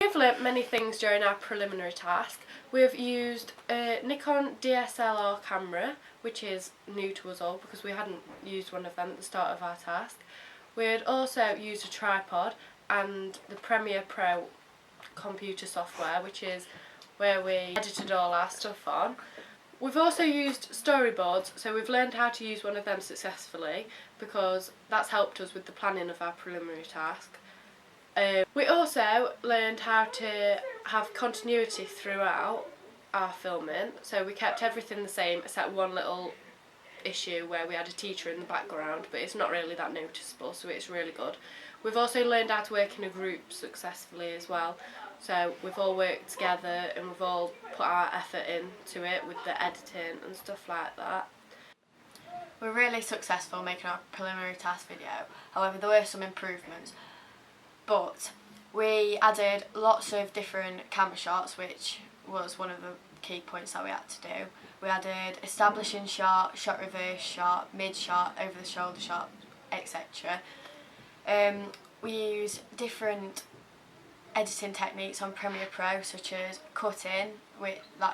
We've learnt many things during our preliminary task. We've used a Nikon DSLR camera, which is new to us all because we hadn't used one of them at the start of our task. We had also used a tripod and the Premiere Pro computer software, which is where we edited all our stuff on. We've also used storyboards, so we've learned how to use one of them successfully because that's helped us with the planning of our preliminary task. We also learned how to have continuity throughout our filming, so we kept everything the same except one little issue where we had a teacher in the background, but it's not really that noticeable, so it's really good. We've also learned how to work in a group successfully as well, so we've all worked together and we've all put our effort into it with the editing and stuff like that. We're really successful making our preliminary task video, however there were some improvements, but we added lots of different camera shots, which was one of the key points that we had to do. We added establishing shot, shot reverse shot, mid shot, over the shoulder shot, etc. We use different editing techniques on Premiere Pro, such as cutting,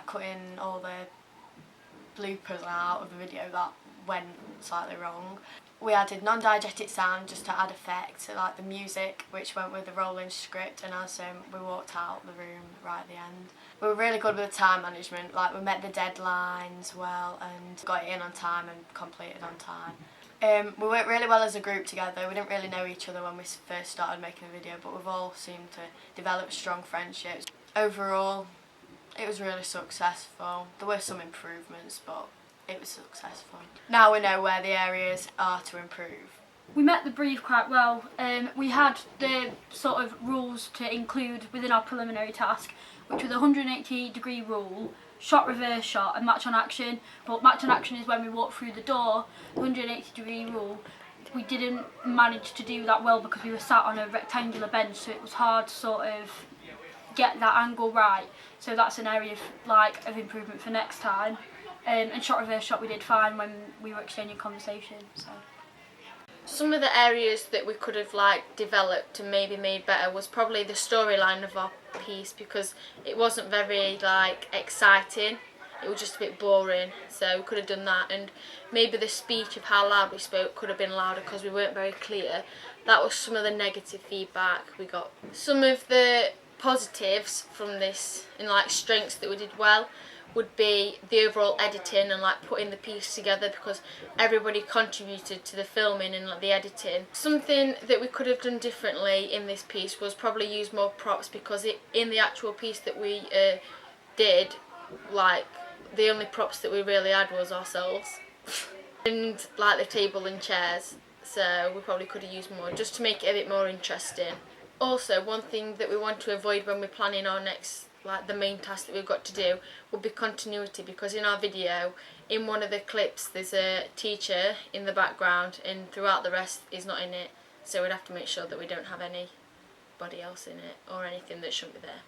cutting all the bloopers out of the video that went slightly wrong. We added non-diegetic sound just to add effect, so like the music which went with the rolling script, and as we walked out the room right at the end. We were really good with the time management, like we met the deadlines well and got it in on time and completed on time. We worked really well as a group together. We didn't really know each other when we first started making the video, but we've all seemed to develop strong friendships. Overall, it was really successful. There were some improvements, but it was successful. Now we know where the areas are to improve. We met the brief quite well. We had the sort of rules to include within our preliminary task, which were the 180-degree rule, shot reverse shot and match on action. But match on action is when we walk through the door. The 180-degree rule, we didn't manage to do that well because we were sat on a rectangular bench, so it was hard to sort of get that angle right. So that's an area of improvement for next time. And shot reverse shot we did fine when we were exchanging conversation. So some of the areas that we could have developed and maybe made better was probably the storyline of our piece, because it wasn't very exciting. It was just a bit boring, so we could have done that, and maybe the speech of how loud we spoke could have been louder because we weren't very clear. That was some of the negative feedback we got. Some of the positives from this and strengths that we did well would be the overall editing and putting the piece together, because everybody contributed to the filming and the editing. Something that we could have done differently in this piece was probably use more props, because in the actual piece that we did, the only props that we really had was ourselves and the table and chairs, so we probably could have used more just to make it a bit more interesting. Also, one thing that we want to avoid when we're planning our next the main task that we've got to do would be continuity, because in our video, in one of the clips, there's a teacher in the background and throughout the rest is not in it, so we'd have to make sure that we don't have anybody else in it or anything that shouldn't be there.